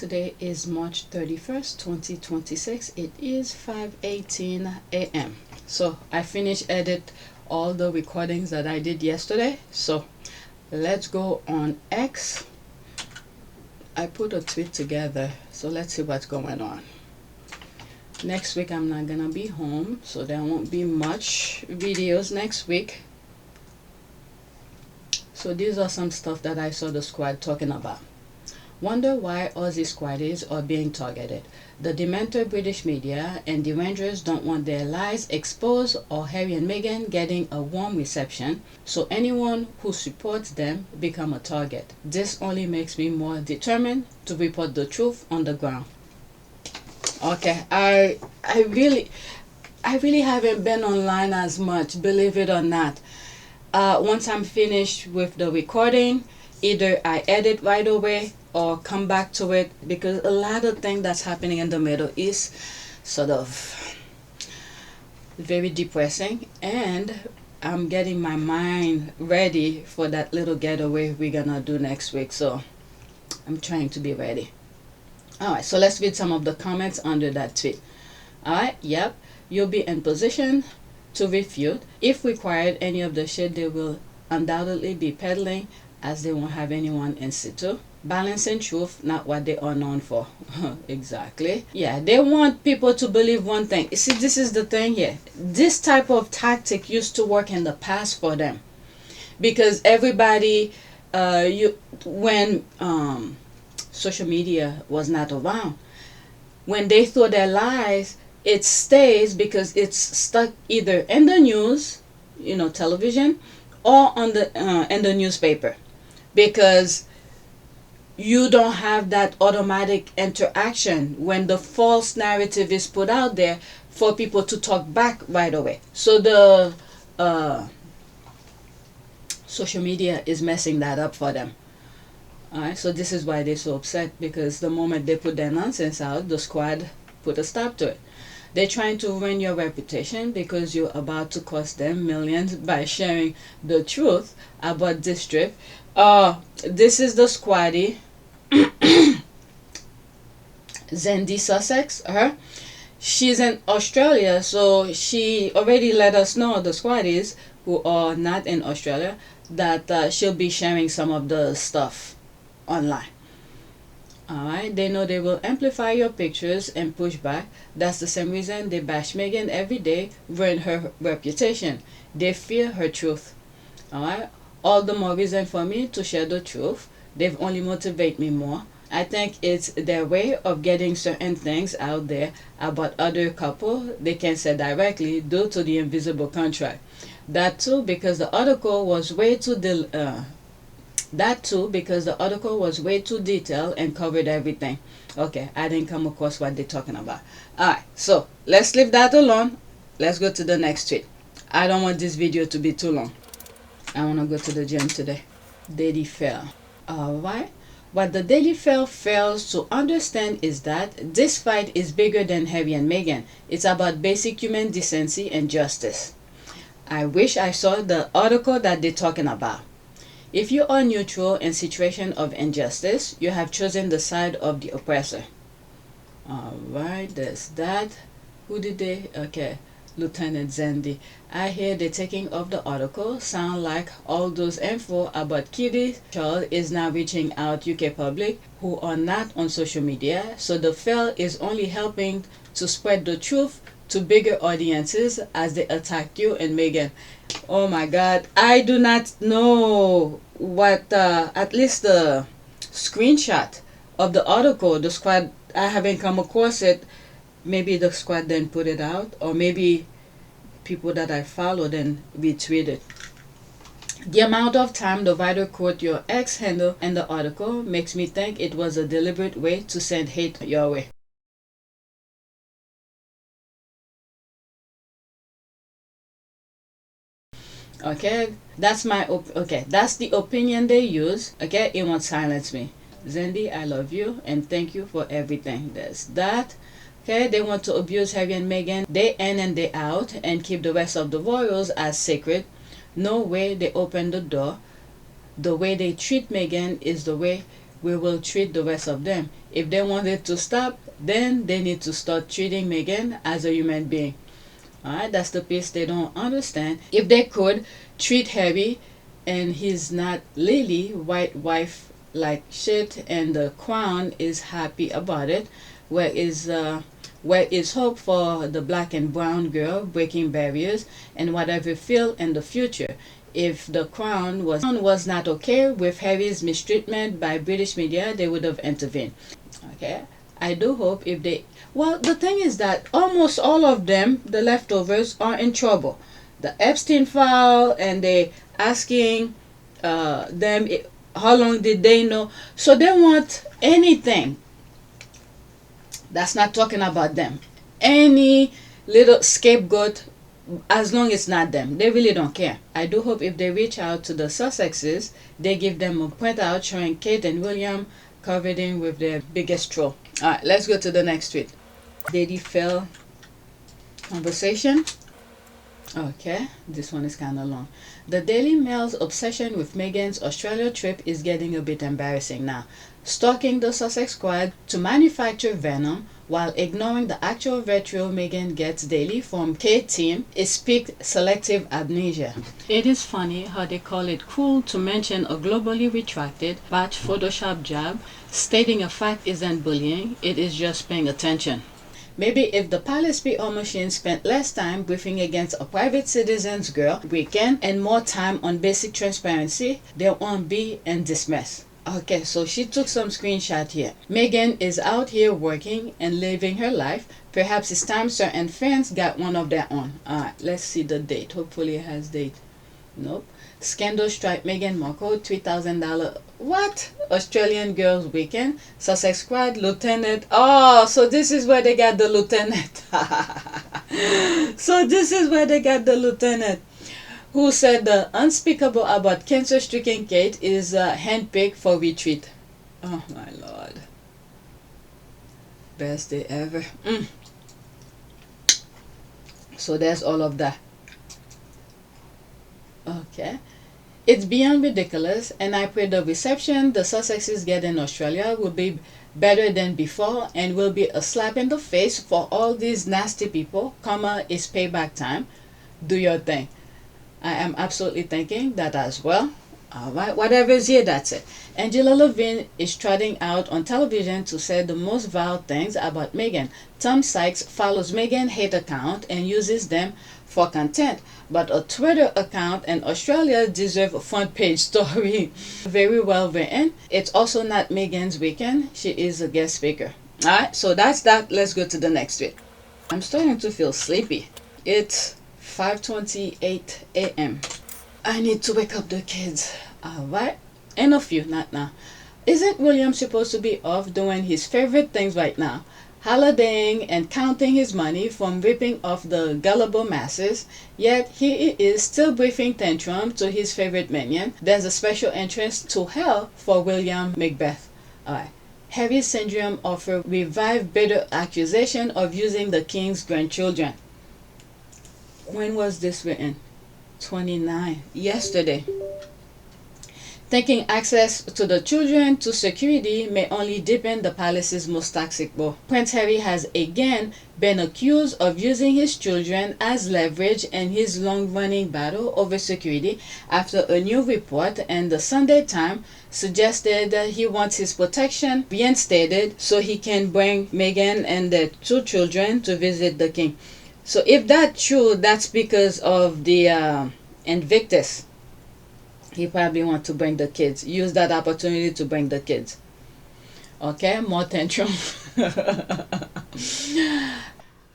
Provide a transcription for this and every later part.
Today is March 31st, 2026. It is 5:18 a.m. So I finished edit all the recordings that I did yesterday. So let's go on X. I put a tweet together, so let's see what's going on. Next week I'm not gonna be home, so there won't be much videos next week. So these are some stuff that I saw the squad talking about. Wonder why Aussie Squaddies are being targeted. The demented British media and the Rangers don't want their lies exposed or Harry and Meghan getting a warm reception, so anyone who supports them become a target. This only makes me more determined to report the truth on the ground. Okay, I really haven't been online as much, believe it or not. Once I'm finished with the recording, either I edit right away or come back to it, because a lot of things that's happening in the Middle East sort of very depressing, and I'm getting my mind ready for that little getaway we're gonna do next week, so I'm trying to be ready. Alright, so let's read some of the comments under that tweet. Alright, yep, you'll be in position to refute. If required, any of the shit they will undoubtedly be peddling, as they won't have anyone in situ. Balancing truth, not what they are known for. Exactly. Yeah, they want people to believe one thing. You see, this is the thing here. This type of tactic used to work in the past for them, because everybody, when social media was not around, when they throw their lies, it stays because it's stuck either in the news, television, or on the in the newspaper, because you don't have that automatic interaction when the false narrative is put out there for people to talk back right away. So the social media is messing that up for them. Alright, so this is why they're so upset, because the moment they put their nonsense out, the squad put a stop to it. They're trying to ruin your reputation because you're about to cost them millions by sharing the truth about this trip. This is the squaddie, Zendi Sussex. She's in Australia, so she already let us know, the squaddies who are not in Australia, that she'll be sharing some of the stuff online. Alright, they know they will amplify your pictures and push back. That's the same reason they bash Meghan every day, ruin her reputation. They fear her truth. Alright, all the more reason for me to share the truth. They've only motivate me more. I think it's their way of getting certain things out there about other couple they can't say directly due to the invisible contract. That too because the article was way too detailed and covered everything. Okay, I didn't come across what they're talking about. Alright, so let's leave that alone. Let's go to the next tweet. I don't want this video to be too long. I want to go to the gym today. Daily Fail. Alright, what the Daily Fail fails to understand is that this fight is bigger than Harry and Meghan. It's about basic human decency and justice. I wish I saw the article that they're talking about. If you are neutral in situation of injustice, you have chosen the side of the oppressor. Alright, there's that. Who did they? Okay, Lieutenant Zendi. I hear the taking of the article sound like all those info about Kitty Charles is now reaching out UK public who are not on social media, so the fail is only helping to spread the truth to bigger audiences as they attack you and Meghan. Oh my god, I do not know what at least the screenshot of the article, the squad, I haven't come across it. Maybe the squad then put it out, or maybe people that I followed and retweeted. The amount of time the writer quote your ex handle in the article makes me think it was a deliberate way to send hate your way. Okay, that's that's the opinion they use. Okay, it won't silence me. Zendi, I love you and thank you for everything. There's that. Okay, they want to abuse Harry and Meghan day in and day out and keep the rest of the royals as sacred. No way they open the door. The way they treat Meghan is the way we will treat the rest of them. If they want it to stop, then they need to start treating Meghan as a human being. Alright, that's the piece they don't understand. If they could treat Harry and he's not Lily, white wife like shit, and the crown is happy about it, where is hope for the black and brown girl breaking barriers and whatever feel in the future? If the crown was not okay with Harry's mistreatment by British media, they would have intervened. Okay, I do hope if they, well, the thing is that almost all of them, the leftovers, are in trouble. The Epstein file, and they asking them how long did they know. So they want anything that's not talking about them, any little scapegoat, as long as it's not them. They really don't care. I do hope if they reach out to the Sussexes, they give them a printout showing Kate and William covered in with their biggest troll. Alright, let's go to the next tweet. Lady Phil conversation. Okay, this one is kind of long. The Daily Mail's obsession with Meghan's Australia trip is getting a bit embarrassing now. Stalking the Sussex squad to manufacture venom while ignoring the actual virtue Meghan gets daily from K-Team is peak selective amnesia. It is funny how they call it cool to mention a globally retracted batch Photoshop job. Stating a fact isn't bullying, it is just paying attention. Maybe if the Palace PR machine spent less time briefing against a private citizen's girl weekend and more time on basic transparency, they won't be in this mess. Okay, so she took some screenshot here. Meghan is out here working and living her life. Perhaps it's time certain fans got one of their own. Alright, let's see the date. Hopefully it has date. Nope. Scandal strike Meghan Markle $3,000. What? Australian Girls Weekend. Sussex Squad Lieutenant. Oh, so this is where they got the lieutenant. So this is where they got the lieutenant, who said the unspeakable about cancer-stricken Kate is handpicked for retreat. Oh my lord. Best day ever. So there's all of that. Okay. It's beyond ridiculous, and I pray the reception the Sussexes get in Australia will be better than before and will be a slap in the face for all these nasty people. It's payback time. Do your thing. I am absolutely thinking that as well. Alright, whatever is here, that's it. Angela Levine is trotting out on television to say the most vile things about Meghan. Tom Sykes follows Meghan hate account and uses them for content, but a Twitter account in Australia deserves a front page story. Very well written. It's also not Meghan's weekend. She is a guest speaker. Alright, so that's that. Let's go to the next tweet. I'm starting to feel sleepy. It's 5:28 a.m. I need to wake up the kids. Alright, and a few, not now. Isn't William supposed to be off doing his favorite things right now? Holidaying and counting his money from ripping off the gullible masses, yet he is still briefing tantrum to his favorite minion. There's a special entrance to hell for William Macbeth. Alright. Harry syndrome offer revive bitter accusation of using the king's grandchildren. When was this written? 29. Yesterday. Thinking access to the children to security may only deepen the palace's most toxic war. Prince Harry has again been accused of using his children as leverage in his long-running battle over security after a new report in the Sunday Times suggested that he wants his protection reinstated so he can bring Meghan and their two children to visit the king. So if that's true, that's because of the Invictus. He probably wants to bring the kids. Use that opportunity to bring the kids. Okay, more tantrum.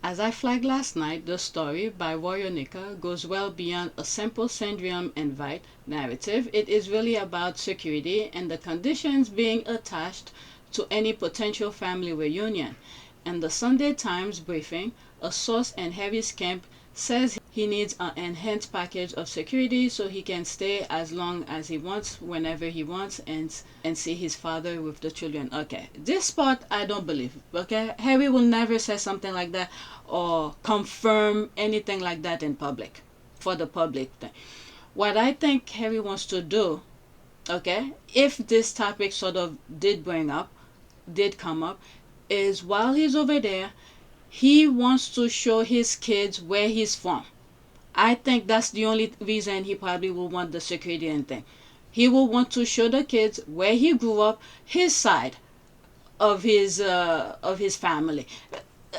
As I flagged last night, the story by Warrior Nika goes well beyond a simple syndrome invite narrative. It is really about security and the conditions being attached to any potential family reunion. In the Sunday Times briefing, a source in Harry's camp says he needs an enhanced package of security so he can stay as long as he wants, whenever he wants, and see his father with the children. Okay, this part I don't believe. Okay, Harry will never say something like that or confirm anything like that in public, for the public thing. What I think Harry wants to do okay, if this topic sort of did come up, is while he's over there, he wants to show his kids where he's from. I think that's the only reason he probably will want the security and thing. He will want to show the kids where he grew up, his side of his family.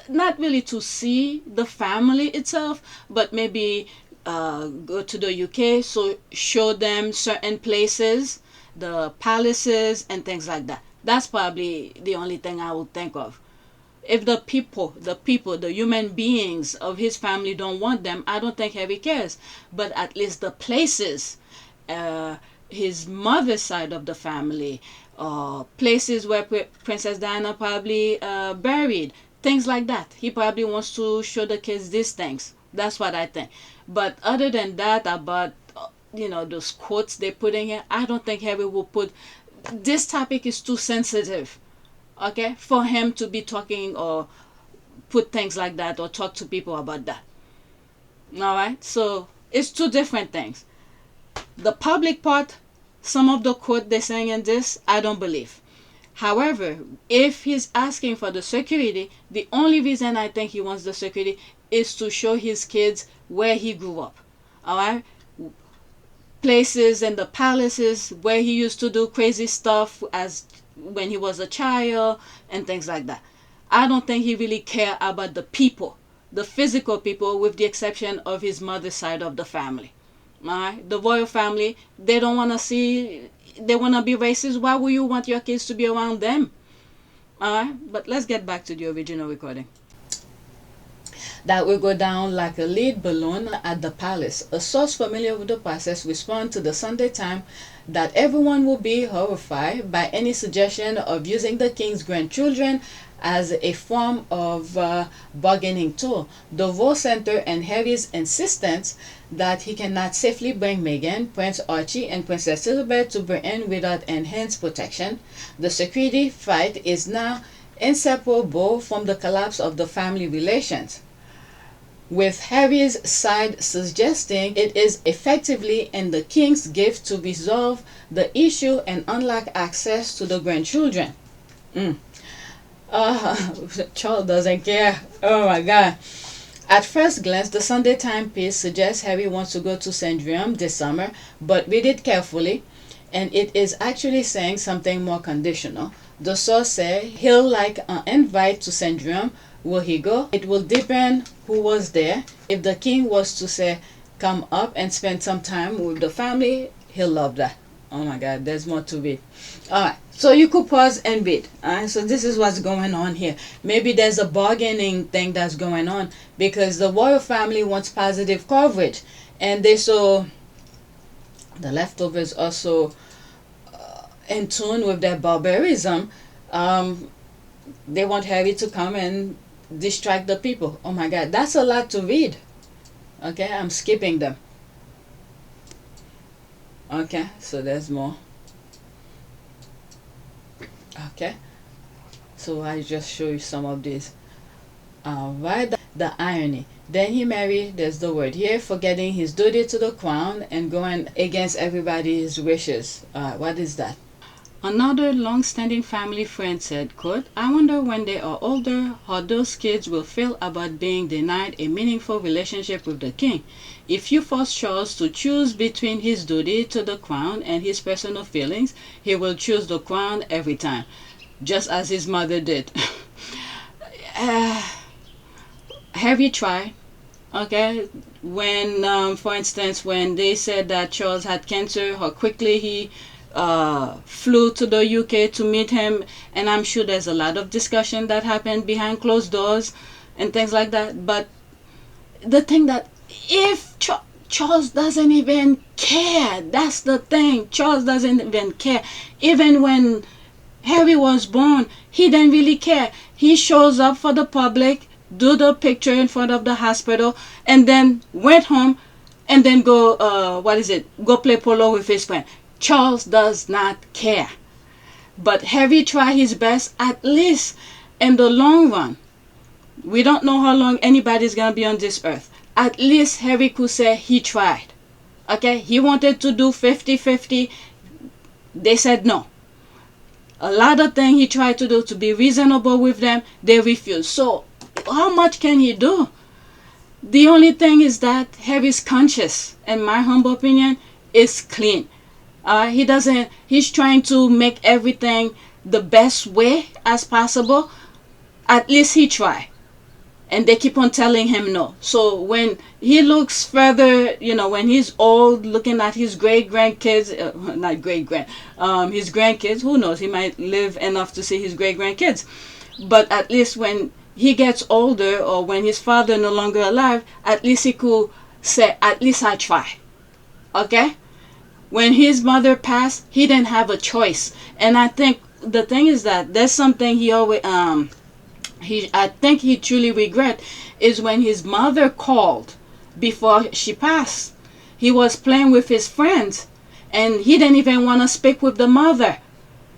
Not really to see the family itself, but maybe go to the UK, so show them certain places, the palaces and things like that. That's probably the only thing I would think of. If the human beings of his family don't want them, I don't think Harry cares. But at least the places, uh, his mother's side of the family, places where Princess Diana probably buried, things like that. He probably wants to show the kids these things. That's what I think. But other than that, about those quotes they put in here, I don't think Harry will put. This topic is too sensitive, okay, for him to be talking or put things like that or talk to people about that. All right, so it's two different things. The public part, some of the quote they're saying in this, I don't believe. However, if he's asking for the security, the only reason I think he wants the security is to show his kids where he grew up. All right, places and the palaces where he used to do crazy stuff as when he was a child and things like that. I don't think he really care about the people, the physical people, with the exception of his mother's side of the family. All right, the royal family, they don't want to see. They want to be racist. Why would you want your kids to be around them? All right, but let's get back to the original recording. That will go down like a lead balloon at the palace. A source familiar with the process responded to the Sunday Times that everyone will be horrified by any suggestion of using the king's grandchildren as a form of bargaining tool. The Royal Center and Harry's insistence that he cannot safely bring Meghan, Prince Archie, and Princess Elizabeth to Britain without enhanced protection. The security fight is now inseparable from the collapse of the family relations, with Harry's side suggesting it is effectively in the king's gift to resolve the issue and unlock access to the grandchildren. Charles doesn't care. Oh my God. At first glance, the Sunday Times piece suggests Harry wants to go to St. Jerome this summer, but read it carefully, and it is actually saying something more conditional. The source says he'll like an invite to St. Jerome. Will he go? It will depend who was there. If the king was to say, come up and spend some time with the family, he'll love that. Oh my God, there's more to read. Alright, so you could pause and read. Alright, so this is what's going on here. Maybe there's a bargaining thing that's going on because the royal family wants positive coverage. And they saw the leftovers also in tune with their barbarism. They want Harry to come and distract the people. Oh my God, that's a lot to read. Okay, I'm skipping them. Okay, so there's more. Okay, so I just show you some of these. Right, the irony. Then he married, there's the word here, forgetting his duty to the crown and going against everybody's wishes. What is that? Another long-standing family friend said, quote, I wonder when they are older how those kids will feel about being denied a meaningful relationship with the king. If you force Charles to choose between his duty to the crown and his personal feelings, he will choose the crown every time, just as his mother did. Have you tried? Okay, when, for instance, when they said that Charles had cancer, how quickly he flew to the UK to meet him, and I'm sure there's a lot of discussion that happened behind closed doors and things like that. But the thing that if Charles doesn't even care, that's the thing. Charles doesn't even care. Even when Harry was born, he didn't really care. He shows up for the public, do the picture in front of the hospital, and then went home and then go go play polo with his friend. Charles does not care. But Harry tried his best, at least in the long run. We don't know how long anybody's going to be on this earth. At least Harry could say he tried. Okay? He wanted to do 50-50. They said no. A lot of things he tried to do to be reasonable with them, they refused. So how much can he do? The only thing is that Harry's conscious, in my humble opinion, is clean. He's trying to make everything the best way as possible. At least he tried. And they keep on telling him no. So when he looks further, when he's old, looking at his great grandkids, not great grand, his grandkids, who knows, he might live enough to see his great grandkids. But at least when he gets older, or when his father no longer alive, at least he could say, at least I try. Okay? When his mother passed, he didn't have a choice. And I think the thing is that there's something he always I think he truly regret is when his mother called before she passed. He was playing with his friends and he didn't even want to speak with the mother.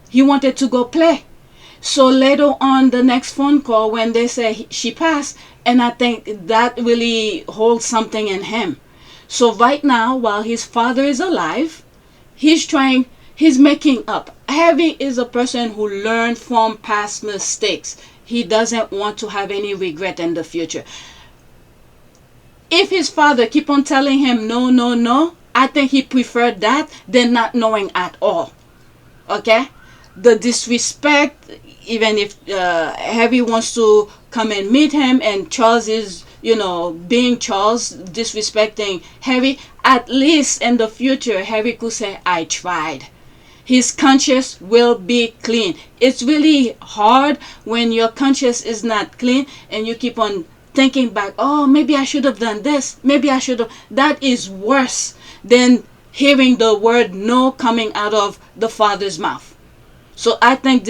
He wanted to go play. So later on, the next phone call, when they say she passed, and I think that really holds something in him. So right now, while his father is alive, he's making up. Harry is a person who learned from past mistakes. He doesn't want to have any regret in the future. If his father keep on telling him no, no, no, I think he preferred that than not knowing at all. Okay? The disrespect, even if Harry wants to come and meet him and Charles is, being Charles, disrespecting Harry, at least in the future, Harry could say, I tried. His conscience will be clean. It's really hard when your conscience is not clean and you keep on thinking back, oh, maybe I should have done this. Maybe I should have. That is worse than hearing the word no coming out of the father's mouth. So I think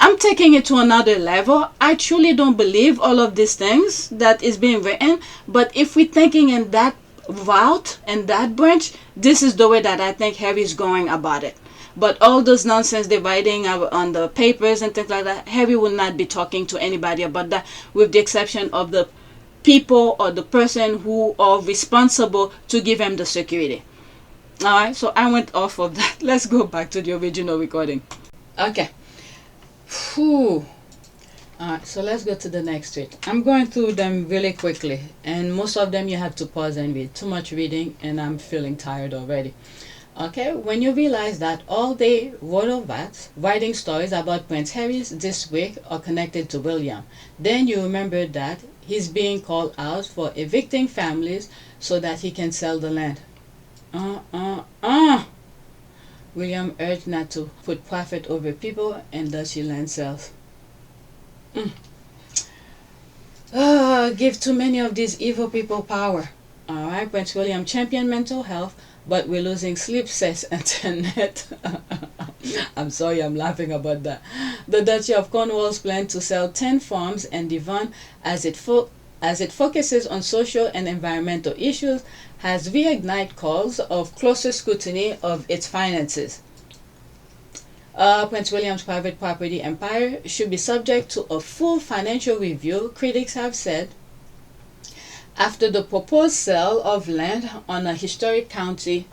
I'm taking it to another level. I truly don't believe all of these things that is being written. But if we're thinking in that route and that branch, this is the way that I think Harry's going about it. But all those nonsense they're writing on the papers and things like that, Harry will not be talking to anybody about that, with the exception of the people or the person who are responsible to give him the security. Alright, so I went off of that. Let's go back to the original recording. Okay. Whew. Alright, so let's go to the next tweet. I'm going through them really quickly, and most of them you have to pause and read. Too much reading, and I'm feeling tired already. Okay, when you realize that all day Rota Rats writing stories about Prince Harry this week are connected to William, then you remember that he's being called out for evicting families so that he can sell the land. William urged not to put profit over people and dusty land sales. Give too many of these evil people power. Alright, Prince William championed mental health, but we're losing sleep, says internet. I'm sorry, I'm laughing about that. The Duchy of Cornwall's plan to sell 10 farms and Devon as it focuses on social and environmental issues has reignited calls of closer scrutiny of its finances. Prince William's private property empire should be subject to a full financial review, critics have said, after the proposed sale of land on a historic country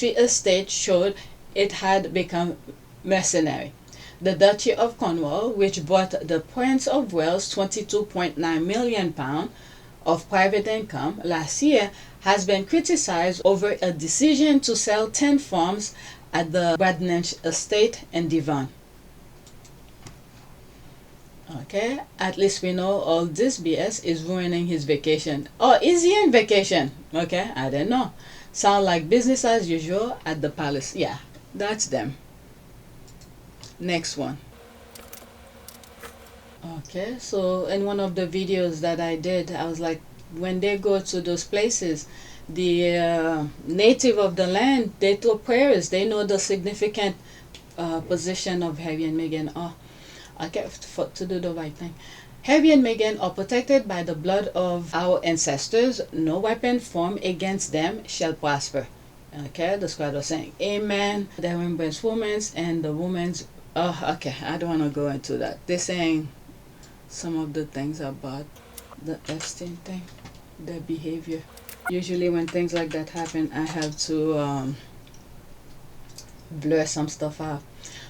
estate showed it had become mercenary. The Duchy of Cornwall, which brought the Prince of Wales £22.9 million of private income last year, has been criticized over a decision to sell 10 farms at the Bradnach estate in Devon. Okay, at least we know all this BS is ruining his vacation. Oh, is he on vacation? Okay, I don't know. Sound like business as usual at the palace. Yeah, that's them. Next one. Okay, so in one of the videos that I did, I was like, when they go to those places, the native of the land, they throw prayers. They know the significant position of Harry and Meghan. Oh, okay, to do the right thing. Harry and Meghan are protected by the blood of our ancestors. No weapon formed against them shall prosper. Okay, the squad was saying amen. The remembrance women's and the women's. Oh, okay, I don't want to go into that. They're saying some of the things about the Epstein thing, their behavior. Usually when things like that happen, I have to blur some stuff out.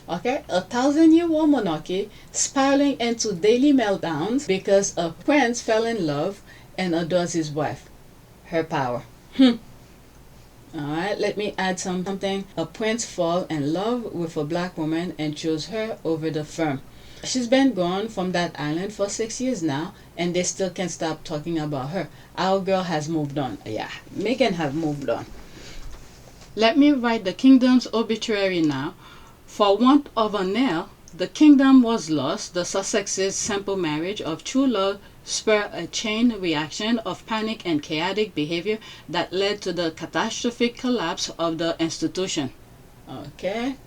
Okay, a 1,000-year-old monarchy spiraling into daily meltdowns because a prince fell in love and adores his wife. Her power. Alright, let me add something. A prince fell in love with a black woman and chose her over the firm. She's been gone from that island for 6 years now, and they still can't stop talking about her. Our girl has moved on. Yeah, Meghan have moved on. Let me write the kingdom's obituary now. For want of a nail, the kingdom was lost. The Sussex's simple marriage of true love spurred a chain reaction of panic and chaotic behavior that led to the catastrophic collapse of the institution. Okay.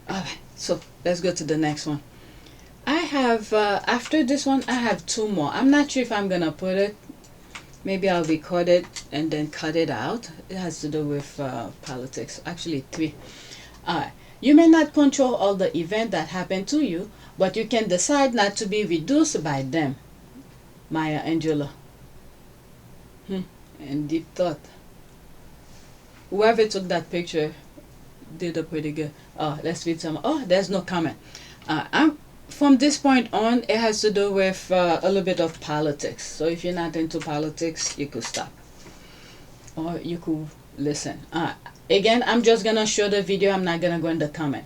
Alright, so let's go to the next one. I have, after this one, I have two more. I'm not sure if I'm going to put it. Maybe I'll record it and then cut it out. It has to do with politics. Actually, three. Alright. You may not control all the events that happen to you, but you can decide not to be reduced by them. Maya Angelou. And deep thought. Whoever took that picture did a pretty good. Oh, let's read some. Oh, there's no comment. From this point on, it has to do with a little bit of politics. So if you're not into politics, you could stop. Or you could listen. Again, I'm just going to show the video. I'm not going to go in the comment.